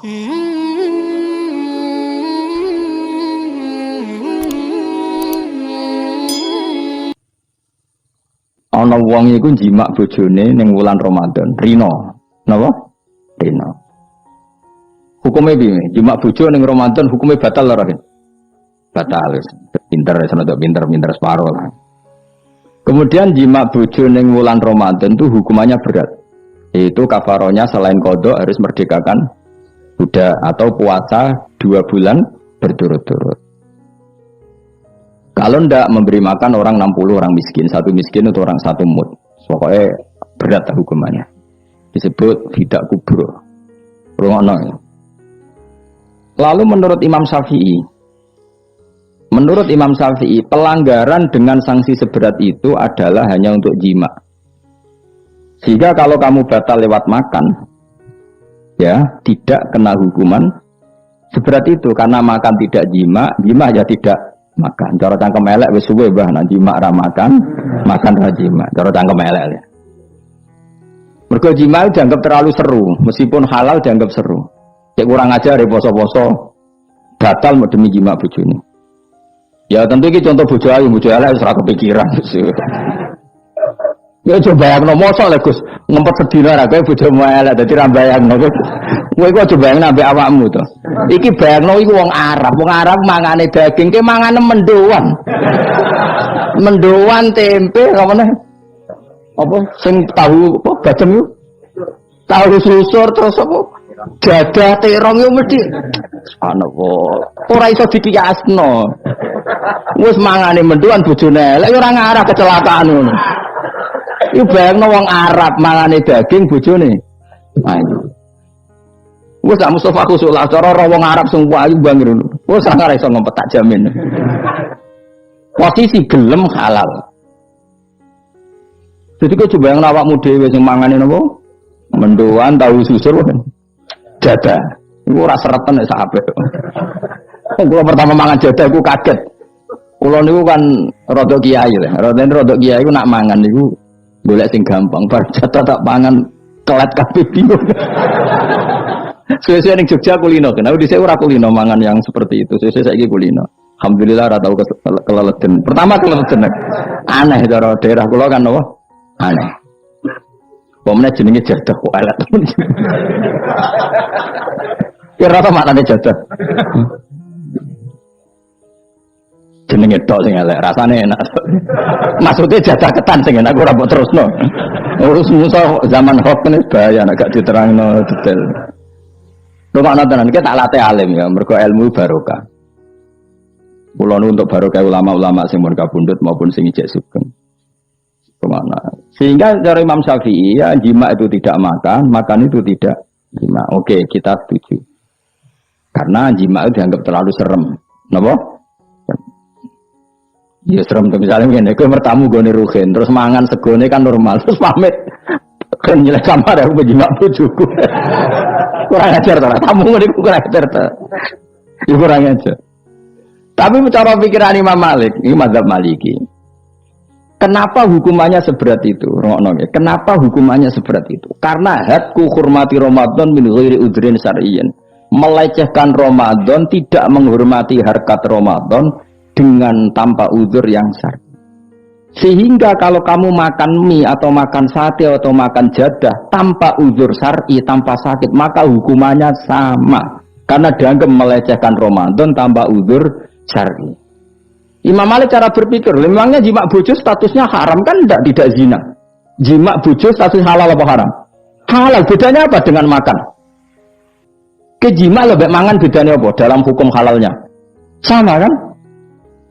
Ana wong iku njimak bojone ning wulan Ramadan, rina. Napa? Rina. Hukume piye? Njimak bojo ning Ramadan hukume batal ora, Rin? Batal. Pinter pinter separo lah. Kemudian njimak bojo ning wulan Ramadan itu hukumannya berat. Yaitu kafaronya selain qada harus merdekakan budak atau puasa 2 bulan berturut-turut. Kalau ndak memberi makan orang 60 orang miskin, satu miskin atau orang satu mud, pokoknya berat hukumannya. Disebut fidak kubro. Ya. Lalu menurut Imam Syafi'i, pelanggaran dengan sanksi seberat itu adalah hanya untuk jima. Sehingga kalau kamu batal lewat makan, ya tidak kena hukuman seberat itu karena makan tidak jima ya tidak makan. Cara cangkem elek wis suwe mbah nang jima ra makan ra jima. Cara cangkem elek ya. Mergo jima dianggap terlalu seru, meskipun halal dianggap seru. Cek kurang ajar poso-poso batal mau demi jima bojone. Ya tentu iki contoh bojo ayu, bojo elek wis ora kepikiran. Ya coba bayangno mosok lho Gus, ngempet sedina ra kowe bojomu elek dadi ra bayangno. Kowe iku aja bayangno ambek awakmu to. Iki bayangno iku wong Arab mangane daging, ke mangane mendoan. Mendoan tempe kamane. Apa sing tahu apa bacem yo? Tahu susur terus apa? Dadah terong yo mesti. Subhanallah. Ora iso dikiasno. Wis mangane mendoan bojone elek ora ngarah kecelakaan ngono. Iku bayangno wong Arab mangane daging bojone. Ayo. Wes sak Mustofa khusulah cara wong Arab sing ayu bangir ngono. Wes ora iso ngempet tak jamin. Posisi gelem halal. Jadi kok coba yang awakmu dhewe sing mangane napa? Mendoan tahu susur kan. Jadah. Iku ora sereten nek sak apik. Kula pertama mangan jadah iku kaget. Kula niku kan rada kiai lho. Rada kiai iku nak mangan niku golek sing gampang. Bar jadah tak pangan kelet kabeh bingung. Sesuai ning Jogja kulino, kenapa dhisik ora kulino mangan yang seperti itu. Sesuai saiki kulino. Alhamdulillah ora tau keleleden. Pertama keleleden. Aneh cara daerah kula kan apa? Aneh. Pomene jenenge jadah kok elek. Kira apa maknane jadah? Jenenge tok sing elek, rasane enak. Maksudnya jadah ketan sing enak ora mbok terusno. Urus musuh zaman hoax ini bahaya nek gak diterangno detail. Rumah nontonan kita tak latih alim ya, mergo ilmu barokah. Kula untuk barokah ulama-ulama sing mun kabundut maupun sing ijek sugeng. Kemana? Sehingga dari Imam Syafi'i ya jima itu tidak makan itu tidak jima. Oke, kita setuju. Karena jima itu dianggap terlalu serem. Napa? Ya serem tuh misalnya ngene, kowe mertamu gone rugen, terus mangan segone kan normal, terus pamit. Kan nyelek kamar aku berjima bojoku. Kurang ajar ta, tamu ngene kurang ajar ta. Ya kurang ajar. Tapi cara pikiran Imam Malik, ini mazhab Maliki. Kenapa hukumannya seberat itu? Kenapa hukumannya seberat itu? Karena hadku hormati Ramadan min ghairi udrin syar'iyyin. Melecehkan Ramadan, tidak menghormati harkat Ramadan dengan tanpa udzur yang syar'i. Sehingga kalau kamu makan mie atau makan sate atau makan jadah tanpa udzur syar'i, tanpa sakit, maka hukumannya sama. Karena dianggap melecehkan Ramadan tanpa udzur syar'i. Imam Malik cara berpikir, memangnya jima bojo statusnya haram kan tidak zina. Jima bojo status halal apa haram? Halal, bedanya apa dengan makan? Kejima lebih mangan bedanya apa dalam hukum halalnya? Sama kan?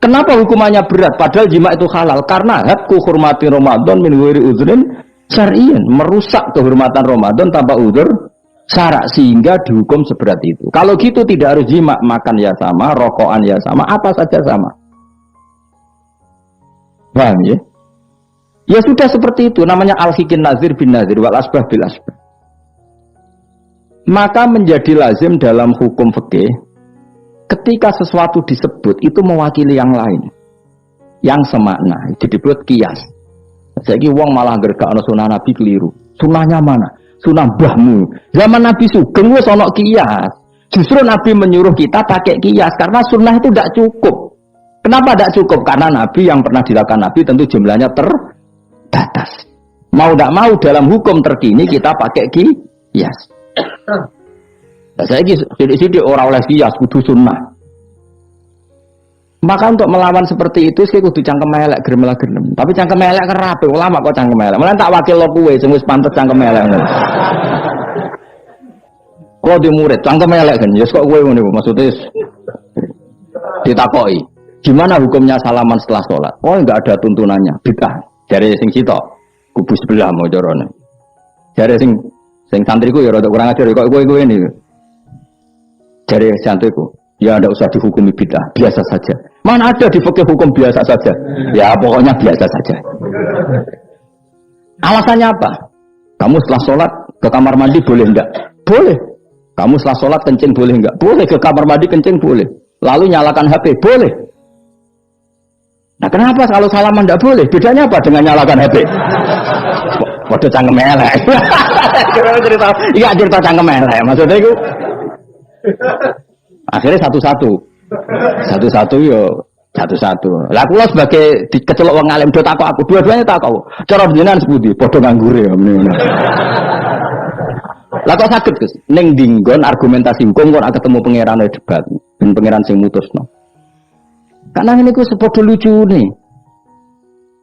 Kenapa hukumannya berat padahal jima itu halal? Karena hadku hormati Ramadan min ghairi udzrin syar'iyyin, merusak kehormatan Ramadan tanpa udzur syara' sehingga dihukum seberat itu. Kalau gitu tidak harus jima, makan ya sama, rokokan ya sama, apa saja sama. Paham ya? Ya sudah seperti itu, namanya al-hikin nazir bin nazir wal asbah bil asbah. Maka menjadi lazim dalam hukum fikih ketika sesuatu disebut itu mewakili yang lain yang semakna, itu disebut kias. Saiki wong malah gergakno sunah Nabi keliru. Sunahnya mana? Sunah mbahmu. Zaman Nabi Sugeng wis ana kias. Justru Nabi menyuruh kita pakai kias karena sunnah itu tidak cukup. Kenapa tidak cukup? Karena Nabi yang pernah dilakukan Nabi tentu jumlahnya terbatas. Mau tidak mau dalam hukum terkini kita pakai kias. Nah, saya sidik orang oleh kias kudu sunnah. Maka untuk melawan seperti itu saya kudu cangkem elek gerem. Tapi cangkem elek kerape ulama kok cangkem elek. Malah tak wakil lo kuwe sing wis pantes cangkem elek. Kok di murid cangkem elek kan ya kok kowe ngono maksudnya ditakoki. Gimana hukumnya salaman setelah sholat? Oh enggak ada tuntunannya, bid'ah. Jare sing sitok kubu sebelah mau corone. Jare sing santriku ya rada kurang ajar kok kowe ini. Jare santriku, ya enggak usah dihukumi bid'ah, biasa saja. Mana ada di fikih hukum biasa saja? Ya pokoknya biasa saja. Alasannya apa? Kamu setelah sholat ke kamar mandi boleh enggak? Boleh. Kamu setelah sholat kencing boleh enggak? Boleh. Ke kamar mandi kencing boleh. Lalu nyalakan HP boleh. Nah kenapa kalau salaman enggak boleh? Bedanya apa dengan nyalakan HP? Waduh cangkem elek. Iya cerita cangkem elek. Maksudnya itu akhirnya satu-satu yo satu-satu. Lah kula sebagai kecelok wong alim do takok aku, dua-duanya takok. Cara jenengan sepundi? Padha nganggure ya meneh. Lah kok saged Gus? Ning dinggon argumentasi hukum kok ketemu pangeran debat, ben pangeran sing mutusno. Karena ini ku sepodo lucune.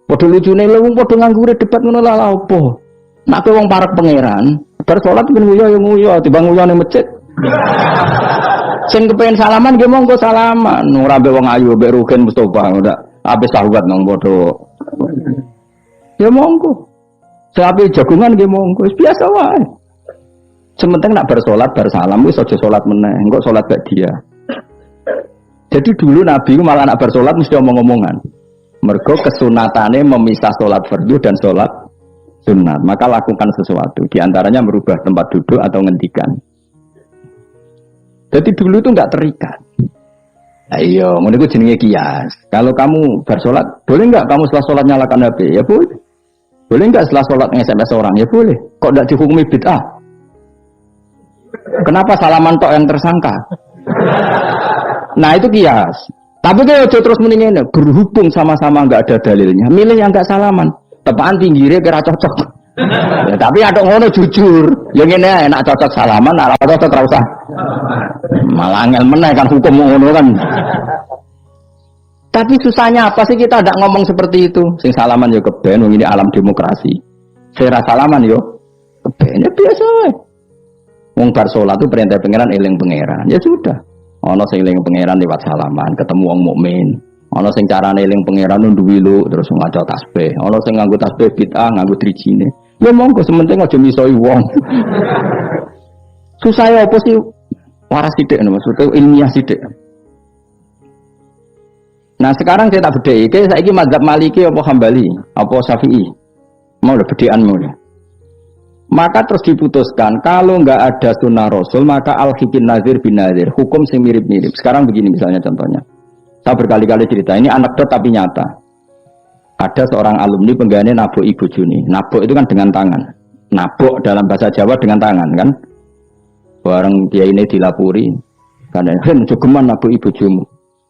Padha lucune lho wong padha nganggure debat ngono lah opo. Nek wong parek pangeran, bar salat ben nguyo timbang nguyo ning masjid. Sing kepengin salaman nggih monggo salaman. Ora mbek wong ayu mbek Rugen Mustofa ndak habis sahabat nang padha. Ya monggo. Sapi jagungan nggih monggo wis biasa wae. Sementing nak bersolat bar salam wis aja salat meneh, engko salat bak dia. Jadi dulu Nabi malah nak bersolat mesti omong-omongan. Mergo kesunatane memisah salat fardu dan salat sunat. Maka lakukan sesuatu, di antaranya merubah tempat duduk atau ngendikan. Jadi dulu itu enggak terikat. Ayo, ngono iku jenenge kias. Kalau kamu bersolat, boleh enggak kamu setelah sholat nyalakan HP? Ya boleh. Boleh enggak setelah sholat nge-SMS orang? Ya boleh. Kok enggak dihukumi bid'ah? Kenapa salaman tok yang tersangka? Nah itu kias. Tapi kalau terus mendingin berhubung sama-sama enggak ada dalilnya, milih yang enggak salaman. Tepaan pinggirnya kira cocok. Ya, tapi ada ngono jujur, yang ini enak cocok salaman, nak cocok terus usah. Malah angel meneh kan hukum ngono kan. Tapi susahnya apa sih kita tidak ngomong seperti itu? Sing salaman yo keben, wong ini alam demokrasi. Sira salaman yo keben ya biasa wae. Wong bar salat itu perintah pangeran eling pangeran. Ya sudah. Ana sing eling pangeran lewat salaman, ketemu wong mukmin. Ana sing carane eling pangeran nduwi lu terus maca tasbih. Ana sing nganggo tasbih bid'ah, nganggo drijine. Ya monggo sementing aja misoi wong. Susah ya apa sih? Waras sithik maksudnya ilmiah sithik. Nah sekarang saya tak bedheki, saiki mazhab Maliki apa Hambali, apa Syafi'i. Mau lho bedhekanmu ya. Maka terus diputuskan kalau enggak ada sunnah Rasul maka al-hikin nazir bin nazir, hukum sing mirip-mirip. Sekarang begini misalnya contohnya. Saya berkali-kali cerita, ini anekdot tapi nyata. Ada seorang alumni penggaweane nabok ibu Juni. Nabok itu kan dengan tangan. Nabok dalam bahasa Jawa dengan tangan kan. Bareng dia ini dilapuri. Karena hen jogeman nabok ibu Jumu.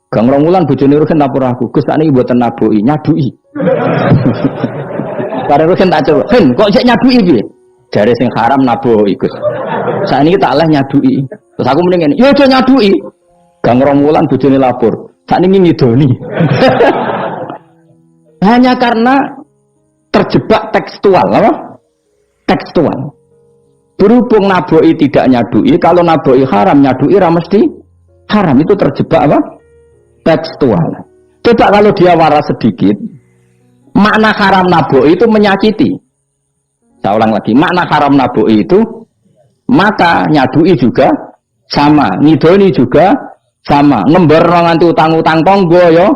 Gang rong wulan bojone Rugen lapor aku. Gus sakniki mboten naboki, nyadui. Bareng Rugen tak coba. Hen kok sik nyadui piye? Jare sing haram naboki Gus. Sakniki tak leh nyadui. Terus aku mending ngene, yo aja nyadui. Gang rong wulan bojone lapor. Sakniki ngidoni. Hanya karena terjebak tekstual, apa? Tekstual. Berhubung naboi tidak nyadui, kalau naboi haram nyadui mesti haram, itu terjebak apa? Tekstual. Coba kalau dia waras sedikit, makna haram naboi itu menyakiti. Saya ulang lagi, makna haram naboi itu maka nyadui juga sama, ngidoni juga sama, ngember nganti utang-utang tonggo yo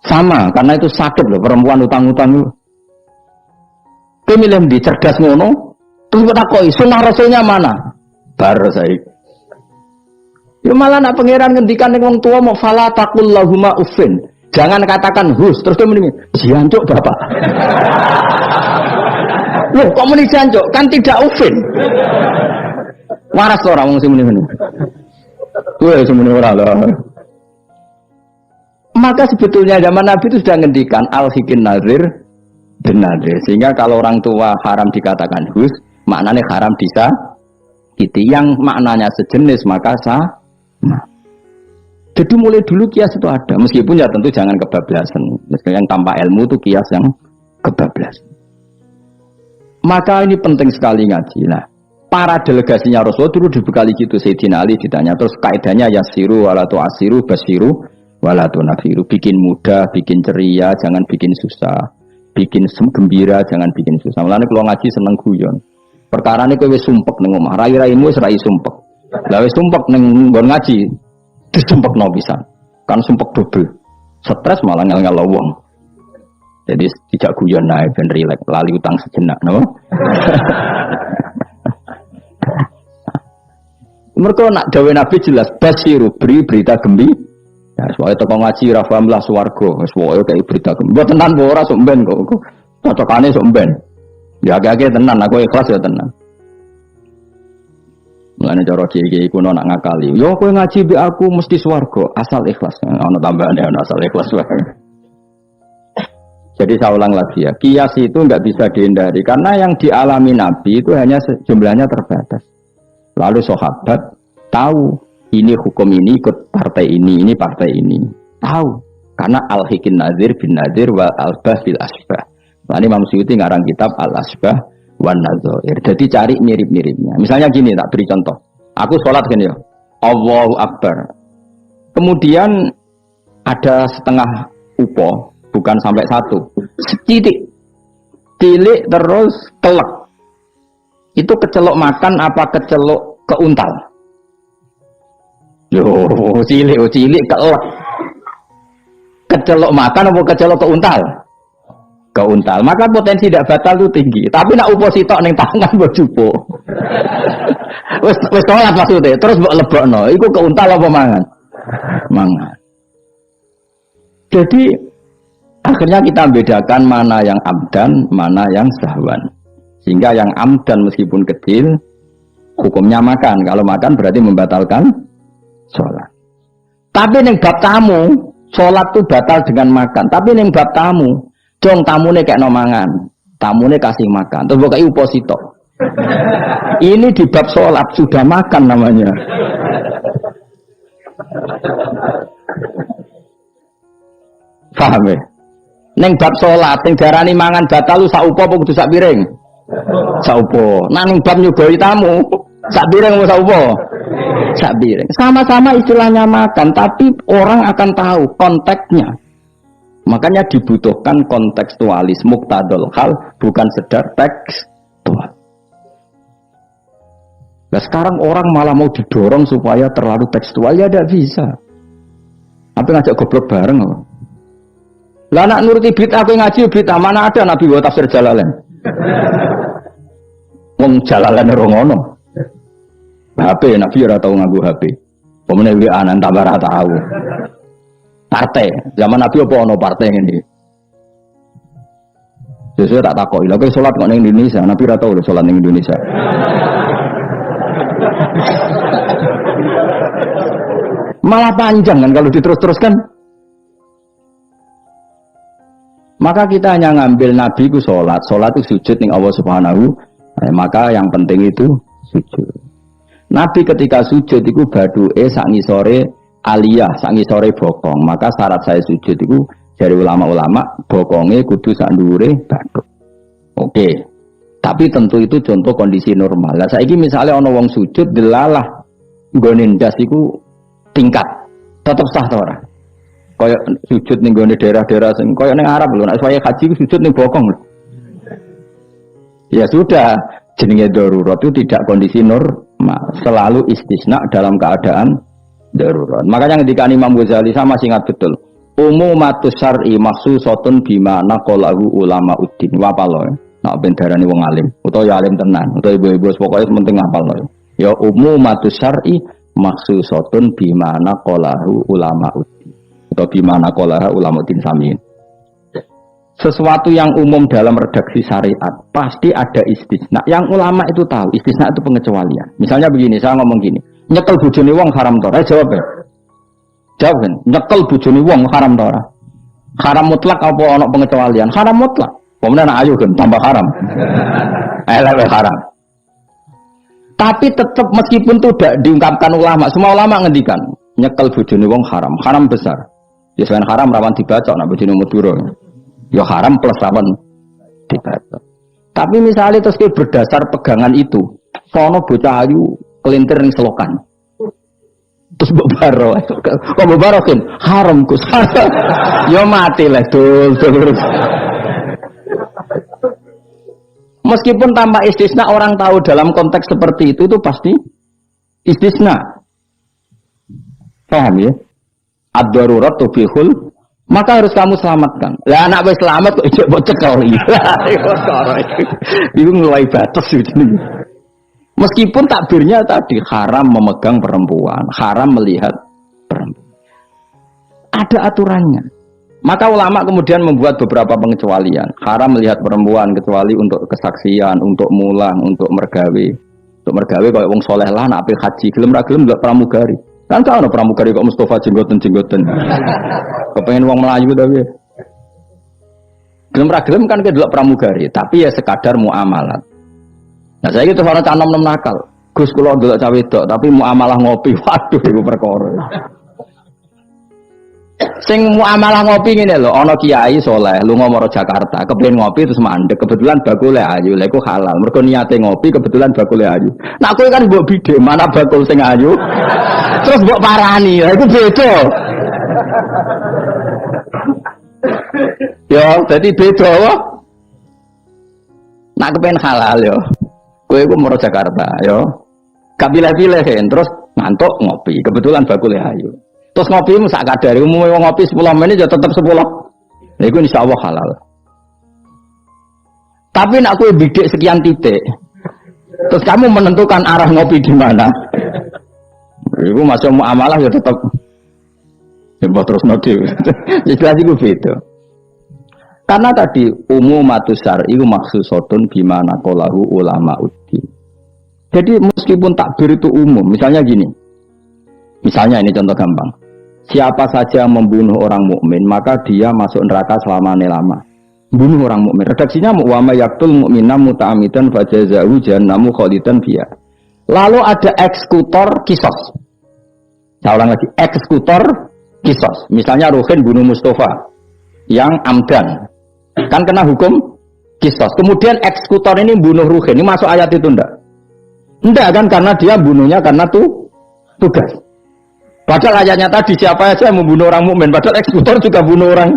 sama, karena itu sakit loh perempuan utang-utang itu. Pemilih di cerdas ngono, terus kita koi sunnah rasulnya mana? Baru saya. Ya malah nak pangeran ngendikan wong tua mau fala taqul lahuma uffin. Jangan katakan hus, terus dia mending jancuk bapak. Loh, kok muni jancuk? Kan tidak uffin. Waras orang wong sing muni. Gue semuanya ora lah. Maka sebetulnya zaman Nabi itu sudah ngendikan al-hikin nazir bin nazir. Sehingga kalau orang tua haram dikatakan hus, maknanya haram bisa itu yang maknanya sejenis maka sama. Jadi mulai dulu kias itu ada, meskipun ya tentu jangan kebablasan. Meskipun yang tanpa ilmu itu kias yang kebablasan. Maka ini penting sekali ngaji. Nah, para delegasinya Rasulullah dulu dibekali gitu. Sayyidina Ali ditanya, terus kaidahnya yasiru walatu asiru basiru walatu nafiru. Bikin mudah, bikin ceria, jangan bikin susah. Bikin gembira, jangan bikin susah. Mulane kalau ngaji seneng guyon. Perkara ini kowe wis sumpek ning omah, rai-raimu wis rai sumpek. Lah wis sumpek ning nggon ngaji, disumpekno pisan. Kan sumpek double. Stres malah ngel-ngel wong. Jadi tidak guyon naik ben rileks, lali utang sejenak, no. Mereka nak dawe Nabi jelas basiru beri berita gembira. Ya soalnya toko ngaji ra paham lah swarga, soalnya kayak berita gembira. Mbok tenan mbok ora sok mben kok. Cocokane sok mben. Ya agak-agak tenan, aku ikhlas ya tenan. Mulane cara kiai kuno nak ngakali. Yo kowe ngaji be aku mesti swarga, asal ikhlas. Ana tambahane ana asal ikhlas wae. Jadi saya ulang lagi ya, kias itu nggak bisa dihindari karena yang dialami Nabi itu hanya jumlahnya terbatas. Lalu sahabat tahu ini hukum ini ikut partai ini partai ini. Tahu karena al-hikin nazir bin nazir wa al-bah bil asbah. Nah, ini Imam Suyuti ngarang kitab al-asbah wan nazair. Jadi cari mirip-miripnya. Misalnya gini, tak beri contoh. Aku sholat gini ya, Allahu Akbar. Kemudian ada setengah upo. Bukan sampai satu, setitik, tilik terus kelek. Itu kecelok makan apa kecelok keuntal? Yo, cilik kelek. Kecelok makan apa kecelok keuntal? Keuntal. Maka potensi tidak batal itu tinggi. Tapi nak upo sitok ning tangan mbok jupo. Wis sholat maksudnya, terus mbok lebokno. Iku keuntal apa mangan? Mangan. Jadi akhirnya kita bedakan mana yang amdan, mana yang sahwan. Sehingga yang amdan meskipun kecil, hukumnya makan. Kalau makan berarti membatalkan sholat. Tapi yang bab tamu, sholat itu batal dengan makan. Tapi yang bab tamu, dong tamune kayak nomangan. Tamune kasih makan. Terus bukai uposito. Ini di bab sholat, sudah makan namanya. Paham ya? Neng bab sholat, neng darani mangan batal lu saupo apa kudu sak piring? Saupo. Nah neng bab nyugoi tamu, sak piring apa saupo? Sak piring. Sama-sama istilahnya makan, tapi orang akan tahu konteksnya. Makanya dibutuhkan kontekstualis muqtadul hal, bukan sekedar tekstual. Nah sekarang orang malah mau didorong supaya terlalu tekstual, ya tidak bisa. Apa ngajak goblok bareng apa? Lah nak nuruti bid'ah kowe ngaji bid'ah mana ada Nabi wa tafsir Jalalain. Wong Jalalain ora ngono. HP Nabi ora tau nganggo HP. Pemene WA nang tambah ora tau. Partai, zaman Nabi apa ono partai ngene. Sesuk tak takoki, lha kowe salat kok ning Indonesia, Nabi ora tau salat ning Indonesia. Malah panjang kan kalau diterus-teruskan. Maka kita hanya ngambil Nabi ku sholat itu sujud ning Allah Subhanahu. Maka yang penting itu sujud. Nabi ketika sujud itu baduke sak ngisore aliyah, sak ngisore bokong. Maka syarat saya sujud itu dari ulama-ulama bokonge kudu sak dhuwure baduk. Oke. Tapi tentu itu contoh kondisi normal. Lah saiki misalnya ana wong sujud delalah nggone ndas iku tingkat. Tetep sah ta ora? Kayak sujud ning gone daerah-daerah sing kayak ning Arab lho, nek saya haji ku sujud ning bokong lho. Ya sudah, jenenge darurat itu tidak kondisi normal, selalu istisna dalam keadaan darurat. Makanya ketika Imam Ghazali sama ingat betul. Umumatus syar'i makhsusatun bima naqalahu ulama uddin. Wa palo. Nak ben darani wong alim, utawa ya alim tenan, utawa ibu-ibu pokoke penting ngapal lho. Ya umumatus syar'i makhsusatun bima naqalahu ulama uddin. Atau gimana kolah ulama din samin. Sesuatu yang umum dalam redaksi syariat pasti ada istisna. Yang ulama itu tahu istisna itu pengecualian. Misalnya begini, saya ngomong gini. Nyekel bojone wong haram ta ora? Jawab ya. Jawab kan. Nyekel bojone wong haram ta ora? Haram mutlak apa ana pengecualian? Haram mutlak. Pemenang ayu kan tambah haram. Elek haram. Tapi tetap meskipun itu tidak diungkapkan ulama, semua ulama ngendikan nyekel bojone wong haram, haram besar. Ya selain haram rawan dibaca nek bojone Madura. Ya haram plus rawan dibaca. Tapi misalnya terus berdasar pegangan itu, sono bocah ayu kelintir ning selokan. Terus mbok baro. Kok mbok baro kan haram Gus. Ya mati lah dul. Meskipun tanpa istisna orang tahu dalam konteks seperti itu pasti istisna. Paham ya? Ad-darurat tubihul, maka harus kamu selamatkan. Lah anak wis selamat kok ijek mbok cekel iki. Iku mulai batas gitu. Meskipun takbirnya tadi haram memegang perempuan, haram melihat perempuan. Ada aturannya. Maka ulama kemudian membuat beberapa pengecualian. Haram melihat perempuan kecuali untuk kesaksian, untuk mulang, untuk mergawe. Untuk mergawe kalau wong soleh lah nak apil haji, gelem ra gelem ndelok pramugari. Kan ana pramugari kok Mustafa jenggoten-jenggoten. Kepengen wong Melayu tapi. Gelem ra gelem kan ke delok pramugari, tapi ya sekadar muamalat. Nah saya gitu orang cah nom-nom nakal. Gus kula delok cah wedok tapi muamalah ngopi. Waduh iku perkara. Sing muamalah ngopi ngene lho, ana kiai saleh lunga maro Jakarta, kepengin ngopi terus mandek, kebetulan bakule ayu, lha iku halal. Mergo niate ngopi kebetulan bakule ayu. Nak kowe kan mbok bidhe, mana bakul sing ayu? Terus mbok parani, lha iku beda. Yo, dadi beda wae. Nak kepengin halal yo. Kowe iku maro Jakarta yo. Gak pilih-pilih terus ngantuk ngopi, kebetulan bakule ayu. Terus ngopi mu sak kadare, umumnya ngopi 10 menit ya tetap 10. Lha iku insyaallah halal. Tapi nak kowe bidik sekian titik. Terus kamu menentukan arah ngopi di mana? Iku masuk muamalah ya tetap ya terus nanti. Jelas iku beda. Karena tadi umumatus syar'i iku maksusatun bimana qalahu ulama uddin. Jadi meskipun takbir itu umum, misalnya gini. Misalnya ini contoh gampang. Siapa saja yang membunuh orang mukmin maka dia masuk neraka selama-lama. Bunuh orang mukmin. Redaksinya wa may yaqtul mu'mina muta'ammidan fajazaa'u jahannamu khalidan fiha. Lalu ada eksekutor kisos. Saya ulang lagi, eksekutor kisos. Misalnya Ruhin bunuh Mustafa yang amdan. Kan kena hukum kisos. Kemudian eksekutor ini bunuh Ruhin. Ini masuk ayat itu enggak? Enggak kan karena dia bunuhnya karena tugas. Padahal ayatnya tadi siapa saja yang membunuh orang mukmin, padahal eksekutor juga bunuh orang.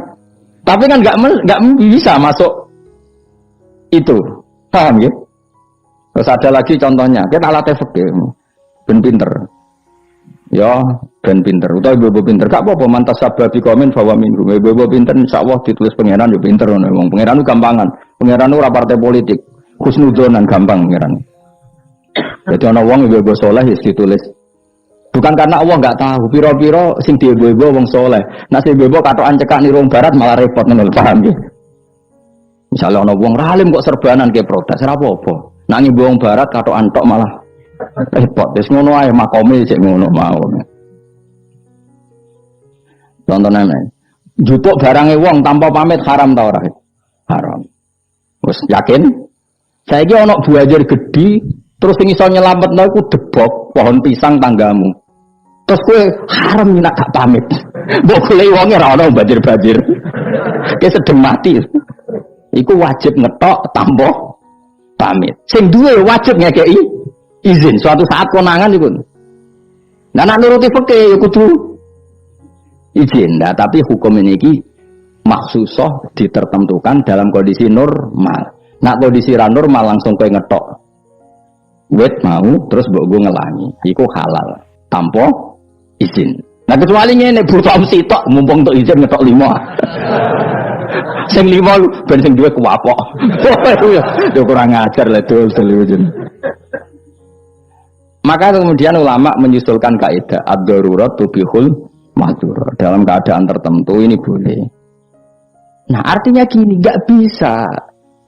Tapi kan nggak bisa masuk itu, paham ya? Terus ada lagi contohnya, kita alatnya fikih, ben pinter, ya ben pinter, atau ibu pinter, gak apa-apa mantas sababi komen bahwa minggu, ibu pinter, insya Allah ditulis pangeran, ibu pinter, pangeran itu gampangan, pangeran itu partai politik, husnudzon gampang pangeran. Jadi orang uang ibu soleh ditulis. Bukan karena Allah nggak tahu, piro-piro sing diebo-ebo wong soleh. Nah si bebo katokan cekak nih wong barat malah repot menurut paham ya. Misalnya ono wong ralim kok serbanan kayak protes, apa-apa. Nangi wong barat katokan tok malah repot. Terus ngono ae makome cek ngono mau. Contohnya nih, jutuk barangnya wong tanpa pamit haram tau ora? Haram. Terus yakin? Saya ini ono buajar gede, terus ini iso nyelametno iku debok pohon pisang tanggamu. Terus gue haram nak gak pamit. Mbok golek wonge ora ono banjir-banjir. Ki sedeng mati. Iku wajib ngetok tanpa pamit. Sing duwe wajib ngekeki izin suatu saat konangan iku. Nah nak nuruti fikih ya kudu izin. Nah, tapi hukum ini ki maksusoh ditertentukan dalam kondisi normal. Nak kondisi ra normal langsung kowe ngetok. Wet mau terus mbok go ngelangi. Iku halal tanpa izin. Nah kecuali ngene butuh sitok mumpung untuk izin ngetok 5. Sing 5 ben sing duwe kuwapok. Yo kurang ajar lah dul izin. Maka kemudian ulama menyusulkan kaidah ad-darurat tubihul mahdzur. Dalam keadaan tertentu ini boleh. Nah artinya gini, enggak bisa.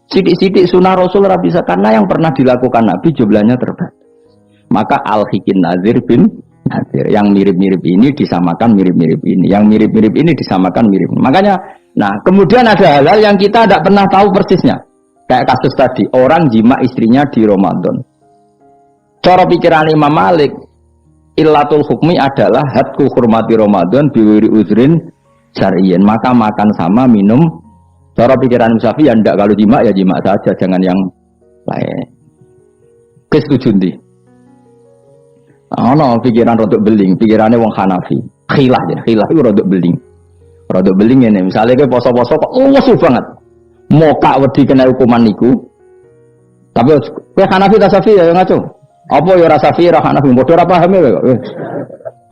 Sidik-sidik sunnah Rasul ora bisa karena yang pernah dilakukan Nabi jumlahnya terbatas. Maka al-hikin nazir bin nazir. Yang mirip-mirip ini disamakan mirip-mirip ini. Yang mirip-mirip ini disamakan mirip. Makanya, nah kemudian ada hal-hal yang kita tidak pernah tahu persisnya. Kayak kasus tadi, orang jima istrinya di Ramadan. Cara pikiran Imam Malik, illatul hukmi adalah hadku hurmati Ramadan biwiri uzrin syar'iyyin. Maka makan sama minum. Cara pikiran Syafi'i ya ndak, kalau jima ya jima saja, jangan yang lain. Kesetuju ndi? Ono pikiran rodok beling, pikirannya wong Hanafi. Khilah itu rodok beling. Rodok beling ini, misalnya ke poso-poso kok lesu banget. Moka wedi kena hukuman niku. Tapi kowe Hanafi ta Syafi'i ya ngaco. Apa ya ora Syafi'i ra Hanafi, padha ora paham ya kok.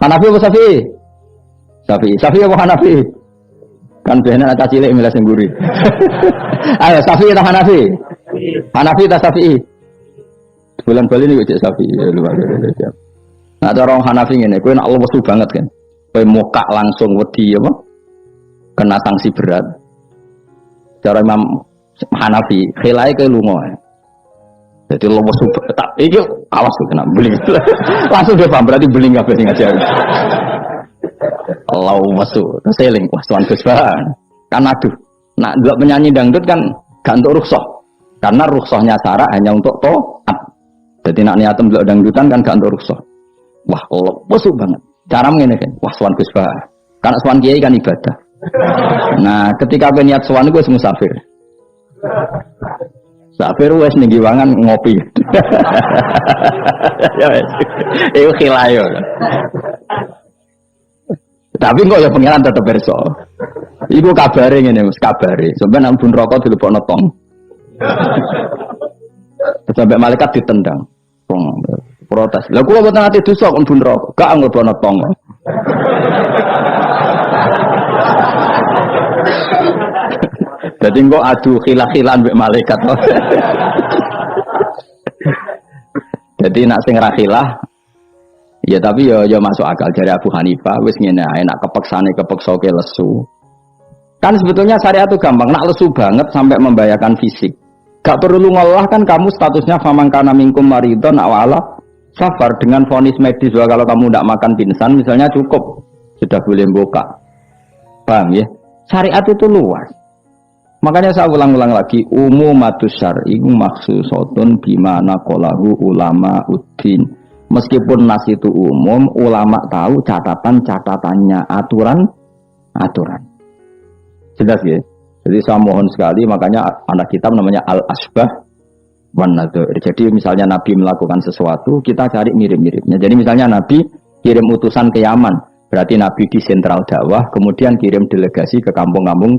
Hanafi apa Syafi'i? Syafi'i apa Hanafi? Kan bener anak cilik milah sing guri. Ayo Syafi'i ta Hanafi? Hanafi ta Syafi'i? Bulan Bali ini cek Syafi'i luar biasa. Nah, cara orang Hanafi ngene, kowe nek Allah wesu banget kan. Kowe moka langsung wedi apa? Kena sanksi berat. Cara Imam Hanafi, khilai ke lunga. Jadi Allah wesu tak iki awas kena beling. Langsung dia paham berarti beling kabeh sing ngajar. Allah wesu, seling wah tuan Gus Bahan. Kan aduh, nak ndelok penyanyi dangdut kan gak untuk rukhsah. Karena rukhsahnya syarak hanya untuk taat. Jadi nak niatem ndelok dangdutan kan gak untuk rukhsah. Wah, Allah busuk banget. Cara ngene kan. Wah, sowan Gus Bah. Karena sowan kiai kan ibadah. Nah, ketika kowe niat sowan iku wis musafir. Musafir wis ning giwangan ngopi. Ya wis. Iku khilayo. Tapi kok ya pengiran tetep perso. Iku kabare ngene, wis kabare. Sampeyan nang bun rokok dilebokno tong. Sampai malaikat ditendang. Protes. Lah kula mboten ate dosa kok bun rokok. Gak nglebono tong. Jadi kok adu khilah-khilan mbek malaikat. Jadi nak sing ra khilah ya tapi ya masuk akal dari Abu Hanifah wis ngene ae nak kepeksane kepeksoke lesu. Kan sebetulnya syariat itu gampang, nak lesu banget sampai membahayakan fisik. Gak perlu ngolah kan kamu statusnya famangkana minkum maridon awala safar dengan vonis medis bahwa kalau kamu tidak makan pingsan misalnya cukup sudah boleh buka. Paham ya? Syariat itu luas. Makanya saya ulang-ulang lagi umumatus syar'i maksusotun bimana qalahu ulama uddin. Meskipun nas itu umum, ulama tahu catatan-catatannya, aturan. Jelas ya? Jadi saya mohon sekali, makanya anak kitab namanya Al-Asbah wan Nadhair. Jadi misalnya Nabi melakukan sesuatu, kita cari mirip-miripnya. Jadi misalnya Nabi kirim utusan ke Yaman, berarti Nabi di sentral dakwah, kemudian kirim delegasi ke kampung-kampung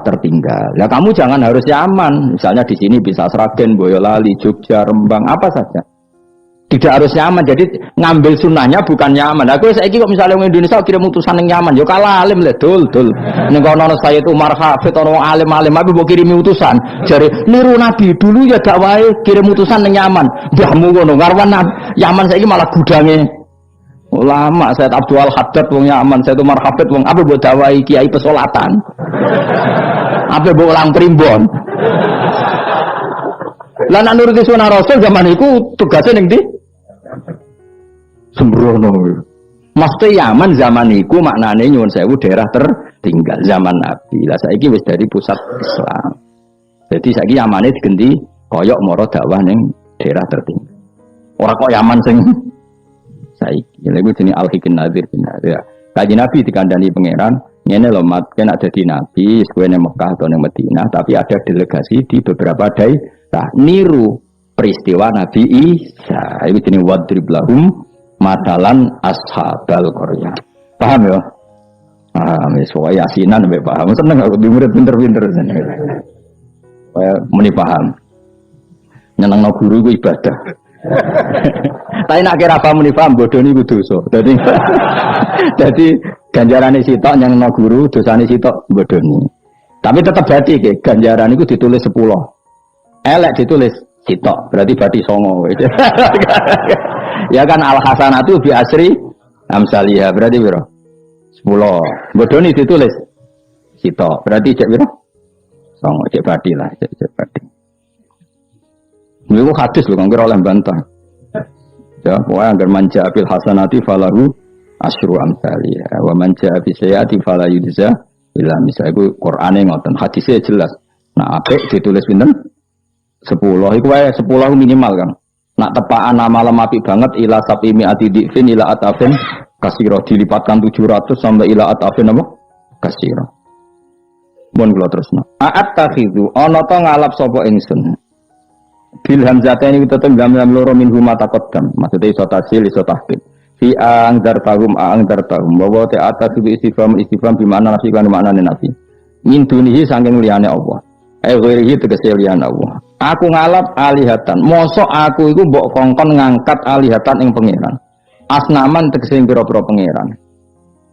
tertinggal. Ya kamu jangan harus Yaman. Misalnya di sini bisa Sragen, Boyolali, Jogja, Rembang, apa saja. Tidak harus Yaman. Jadi ngambil sunnahnya bukan Yaman. Aku saiki kok misalnya orang Indonesia kirim utusan yang Yaman, yo kalah alim le dul. Ning kono saya itu Umar Hafid orang alim-alim tapi mbok kirimi utusan. Jare niru Nabi dulu ya dakwahe kirim utusan yang Yaman. Mbahmu ngono ngarwan Yaman saiki malah gudange ulama. Said Abdul Haddad wong Yaman, Said Umar Hafid wong apa mbok dakwahi kiai pesolatan. Apa mbok ulang primbon. Lah nek nuruti sunah Rasul zaman iku tugase ning ndi? Sembrono. Maksudnya Yaman zaman itu maknanya nyuwun sewu daerah tertinggal zaman Nabi. Lah saiki wis dari pusat Islam. Jadi saiki Yamane diganti koyok moro dakwah ning daerah tertinggal. Ora kok Yaman sing saiki. Lha iku jenenge Al-Hikin Nazir bin Nazir. Kanjeng Nabi dikandani pangeran, ngene lho mat, kena dadi nabi, kowe ning Mekah atau ning Madinah, tapi ada delegasi di beberapa daerah niru peristiwa Nabi Isa. Iku jenenge wadrib lahum matalan ashabal qarya. Paham ya? Paham ya, soal yasinan mbek paham. Seneng aku di murid pinter-pinter seneng. Saya muni paham. Nyenengno guru ku ibadah. Tapi nak kira paham muni paham bodoh niku dosa. Jadi ganjarane sitok nyenengno guru, dosane sitok bodoni. Tapi tetap berarti ke ganjaran iku ditulis 10. Elek ditulis sitok, berarti bati songo. Ya kan al-hasanatu bi asri amsalihah, berarti piro? 10. Bodoni ditulis sitok, berarti cek piro? Songo, cek bati lah, cek bati. Niku hadis lho, kira oleh bantah. Ya, pokoknya agar manja bil hasanati falahu asyru amsalih. Wa manja bi sayyiati fala yujza illa misal. Iku Qur'ane ngoten, hadisnya jelas. Nah, apik ditulis pinten? 10. Iku wae 10 minimal, Kang. Nak tepaan malam apik banget ila sabimi atidifin ila atafin kasira dilipatkan 700 sampai ila atafin apa? Kasira. Mun kula terusno. A'at takhizu ana ta ngalap sapa ingsun. Bil hamzataini tetep gam-gam loro min huma taqaddam. Maksude iso tasil iso tahqiq. Fi angdartahum bahwa te atas istifham bi makna nafi kan maknane nafi. Min dunihi saking liyane Allah. Ghairihi tegese liyane Allah. Aku ngalap alihatan. Mosok aku iku mbok kongkon ngangkat alihatan ing pangeran. Asnaman tegese pira-pira pangeran.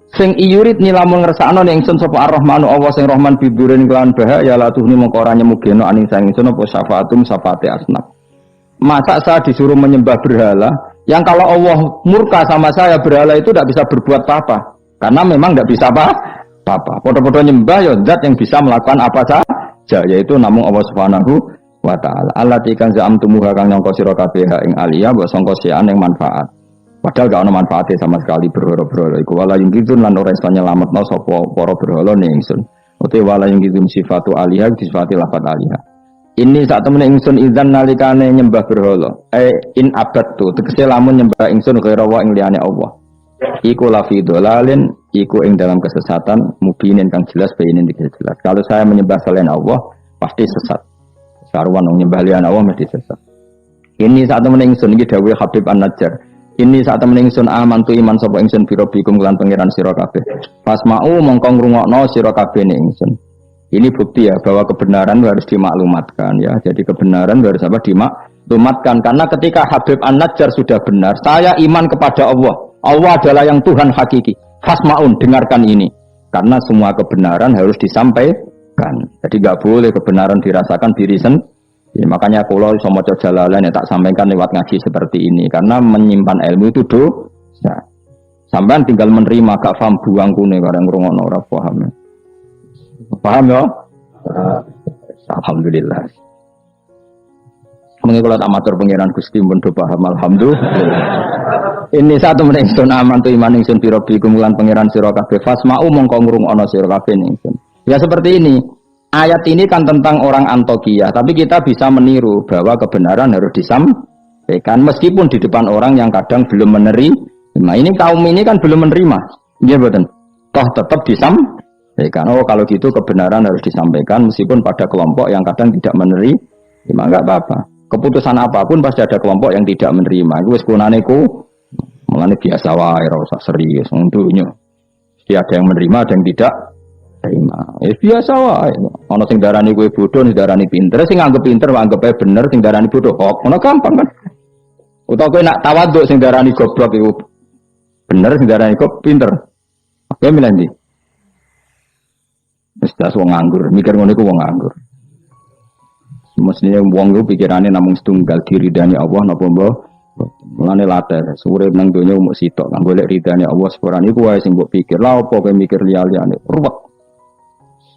Sing iyurit nilamun ngersakno ning ingsun sapa Ar-Rahmanu Allah sing Rahman bidurin kelawan bahaya la tuhni mongko ora nyemugeno aning sang ingsun apa syafaatum syafaate asnaf. Masa saya disuruh menyembah berhala yang kalau Allah murka sama saya berhala itu tidak bisa berbuat apa-apa karena memang tidak bisa apa-apa. Podo-podo nyembah ya zat yang bisa melakukan apa saja yaitu namung Allah Subhanahu wa taala. Allati kan za'amtumuha kang nyangka sira kabeh ing aliyah mbok sangka sian ing manfaat. Padahal gak ada manfaatnya sama sekali berhala-berhala iku wala yung gitu lan ora iso nyelametno sapa para berhala ning ingsun. Uti wala yung gitu sifatu alihah disifati lafat alihah. Ini saat temen ingsun izan nalikane nyembah berhala. In abadtu tegese lamun nyembah ingsun kira wa ing liyane Allah. Iku lafi dolalin iku ing dalam kesesatan mubinin kang jelas bayinin jelas. Kalau saya menyembah selain Allah pasti sesat. Sarwan nyembah liyane Allah mesti sesat. Ini saat temen ingsun iki dawuh Habib An-Najjar. Ini saat temen ingsun amantu iman sapa ingsun bi rabbikum kelan pangeran sira kabeh. Fasma'u mongko ngrungokno sira kabeh ning ingsun. Ini bukti ya bahwa kebenaran harus dimaklumatkan ya. Jadi kebenaran harus apa dimaklumatkan karena ketika Habib An-Najjar sudah benar, saya iman kepada Allah. Allah adalah yang Tuhan hakiki. Fasma'un dengarkan ini. Karena semua kebenaran harus disampaikan. Jadi enggak boleh kebenaran dirasakan diri sendiri. Ya, makanya kalau sama Jalalain ya tak sampaikan lewat ngaji seperti ini karena menyimpan ilmu itu dosa. Sampean tinggal menerima gak paham buang kune bareng ngrungokno ora paham. Paham ya? Alhamdulillah. Mengko kula tak matur pangeran Gusti pun do paham alhamdulillah. Ini satu meneh sun aman tu iman ingsun pira bikum lan pangeran sira kabeh fasma'u mongko ngrungokno sira kabeh ingsun. Ya seperti ini. Ayat ini kan tentang orang Antokia, tapi kita bisa meniru bahwa kebenaran harus disampaikan meskipun di depan orang yang kadang belum menerima. Ini kaum ini kan belum menerima, iya betul. Toh tetap disampaikan. Oh kalau gitu kebenaran harus disampaikan meskipun pada kelompok yang kadang tidak menerima, enggak apa-apa. Keputusan apapun pasti ada kelompok yang tidak menerima. Itu wis kunane ku, mulane biasa wae ora usah serius untuknya. Ada yang menerima, ada yang tidak. Ya biasa wae. Ana sing darani kowe bodoh, sing darani pinter, sing nganggep pinter nganggep ae bener, sing darani bodoh kok. Ngono gampang kan. Utawa kowe nak tawaduk sing darani goblok iku bener, sing darani kok pinter. Oke milih ndi? Wis tas wong nganggur, mikir ngono iku wong nganggur. Mestinya wong iku pikirane namung setunggal diridani Allah napa mbah. Mulane latar, urip nang donya mung sitok, kang golek ridane Allah sepurane iku wae sing mbok pikir. Lah apa kowe mikir liya-liyane? Ruwet.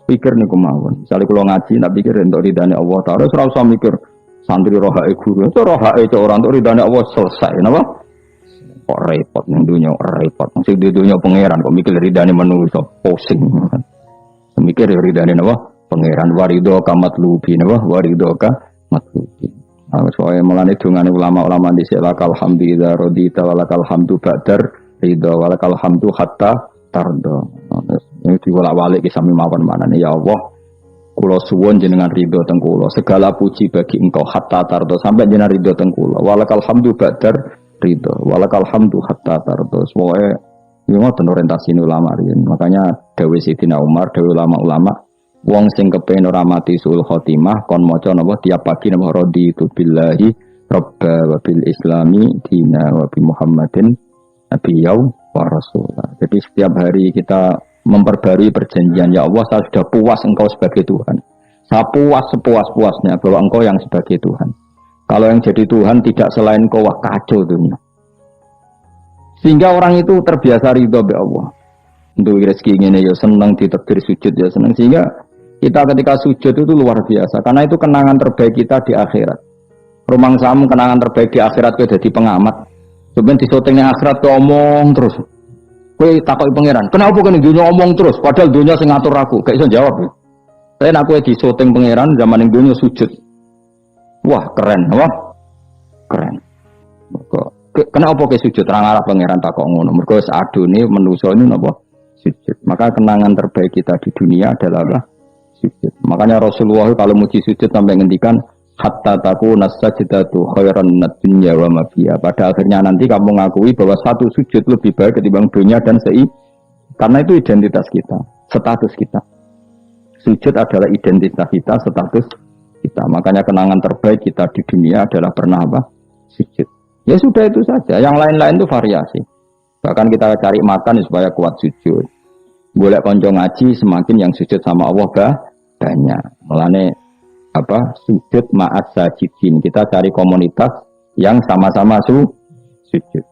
Pikir niku mawon. Misale kula ngaji nak pikir entuk ridane Allah Ta'ala ora usah mikir santri rohae guru. Itu rohae cok ora entuk ridane Allah selesai napa? Kok repot nang dunya repot. Sing di dunya pangeran kok mikir ridane manusa pusing. Mikir ridane napa? Pangeran warido kamatlubi napa? Warido ka matlubi. Soale mulane dongane ulama-ulama dhisik lakal hamdu idza radita walakal hamdu ba'dar ridha walakal hamdu hatta tardo. Ini diwolak-walik sami mawon manane ya Allah. Kula suwun jenengan ridho teng kula. Segala puji bagi Engkau hatta tardo sampai jenengan ridho teng kula. Walakal hamdu ba'dar ridho. Walakal hamdu hatta tardo. Semoga iki ngoten orientasi ulama riyen. Makanya dawuh Sayyidina Umar, dawuh ulama-ulama, wong sing kepengin ora mati sul khotimah kon maca napa tiap pagi napa raditu billahi rabba wa bil islami dina wa bi Muhammadin nabiyyu wa rasulah. Jadi setiap hari kita memperbarui perjanjian, ya Allah saya sudah puas Engkau sebagai Tuhan. Saya puas sepuas-puasnya bahwa Engkau yang sebagai Tuhan. Kalau yang jadi Tuhan tidak selain Engkau, wah kacau dunia. Sehingga orang itu terbiasa ridho be Allah. Untuk rezeki ini ya senang ditakdir sujud ya senang. Sehingga kita ketika sujud itu luar biasa. Karena itu kenangan terbaik kita di akhirat. Rumang samu kenangan terbaik di akhirat itu jadi pengamat. Sebenarnya disoting ning akhirat omong terus. Kowe takoki pangeran, kenapa kene dunya omong terus padahal dunya sing ngatur aku? Gak iso jawab. Saya nak kowe disoting pangeran zaman ning dunya sujud. Wah, keren, wah. Keren. Kenapa kowe sujud ra ngarep pangeran takok ngono? Mergo wis adone manusa ini napa? Sujud. Maka kenangan terbaik kita di dunia adalah apa? Sujud. Makanya Rasulullah kalau muji sujud sampai ngendikan hatta takuna sajdatu khairan minad dunya wa ma fiha. Pada akhirnya nanti kamu ngakui bahwa satu sujud lebih baik ketimbang dunia dan karena itu identitas kita, status kita. Sujud adalah identitas kita, status kita. Makanya kenangan terbaik kita di dunia adalah pernah apa? Sujud. Ya sudah itu saja. Yang lain-lain itu variasi. Bahkan kita cari makan supaya kuat sujud. Boleh konco ngaji semakin yang sujud sama Allah banyak. Mulane apa sujud ma'as sajidin. Kita cari komunitas yang sama-sama sujud.